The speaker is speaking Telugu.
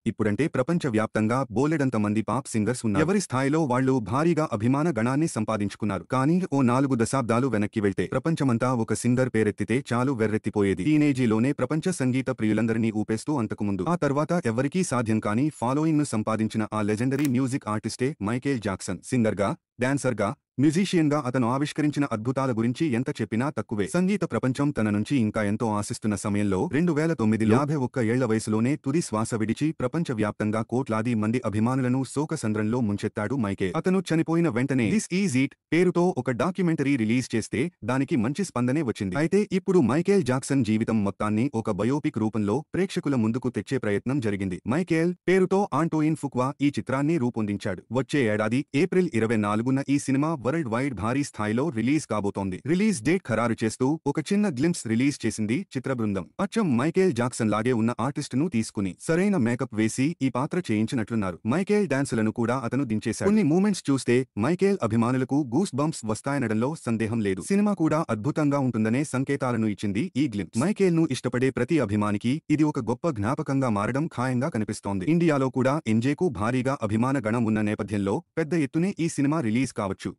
ఇప్పుడంటే ప్రపంచవ్యాప్తంగా బోలెడంత మంది పాప్ సింగర్స్ ఉన్నారు. ఎవరి స్థాయిలో వాళ్ళు భారీగా అభిమాన గణాన్ని సంపాదించుకున్నారు. కానీ ఓ 4 దశాబ్దాలు వెనక్కి వెళ్తే ప్రపంచమంతా ఒక సింగర్ పేరెత్తితే చాలు వెర్రెత్తిపోయేది. టీనేజీలోనే ప్రపంచ సంగీత ప్రియులందరినీ ఊపేస్తూ అంతకుముందు ఆ తర్వాత ఎవ్వరికీ సాధ్యం కాని ఫాలోయింగ్ ను సంపాదించిన ఆ లెజెండరీ మ్యూజిక్ ఆర్టిస్టే మైకేల్ జాక్సన్. సింగర్గా, డాన్సర్గా, మ్యూజిషియన్గా అతను ఆవిష్కరించిన అద్భుతాల గురించి ఎంత చెప్పినా తక్కువే. సంగీత ప్రపంచం తన నుంచి ఇంకా ఎంతో ఆశిస్తున్న సమయంలో 2009లో 51 ఏళ్ల వయసులోనే తుది శ్వాస విడిచి ప్రపంచవ్యాప్తంగా కోట్లాది మంది అభిమానులను శోకసంద్రంలో ముంచెత్తాడు మైకేల్. అతను చనిపోయిన వెంటనే దిస్ ఈజ్ ఇట్ పేరుతో ఒక డాక్యుమెంటరీ రిలీజ్ చేస్తే దానికి మంచి స్పందనే వచ్చింది. అయితే ఇప్పుడు మైకేల్ జాక్సన్ జీవితం మొత్తాన్ని ఒక బయోపిక్ రూపంలో ప్రేక్షకుల ముందుకు తెచ్చే ప్రయత్నం జరిగింది. మైకేల్ పేరుతో ఆంటోయిన్ ఫుక్వా ఈ చిత్రాన్ని రూపొందించాడు. వచ్చే ఏడాది ఏప్రిల్ 24న ఈ సినిమా వరల్డ్ వైడ్ భారీ స్థాయిలో రిలీజ్ కాబోతోంది. రిలీజ్ డేట్ ఖరారు చేస్తూ ఒక చిన్న గ్లింప్స్ రిలీజ్ చేసింది చిత్ర బృందం. అచ్చం మైకేల్ జాక్సన్ లాగే ఉన్న ఆర్టిస్ట్ ను తీసుకుని సరైన మేకప్ వేసి ఈ పాత్ర చేయించినట్లున్నారు. మైకేల్ డాన్సులను కూడా అతను దించేశాడు. కొన్ని మూమెంట్స్ చూస్తే మైకేల్ అభిమానులకు గూస్ బంప్స్ వస్తాయనడంలో సందేహం లేదు. సినిమా కూడా అద్భుతంగా ఉంటుందనే సంకేతాలను ఇచ్చింది ఈ గ్లింప్స్. మైకేల్ ను ఇష్టపడే ప్రతి అభిమానికి ఇది ఒక గొప్ప జ్ఞాపకంగా మారడం ఖాయంగా కనిపిస్తోంది. ఇండియాలో కూడా ఎంజేకు భారీగా అభిమాన గణం ఉన్న నేపథ్యంలో పెద్ద ఎత్తునే ఈ సినిమా రిలీజ్ కావచ్చు.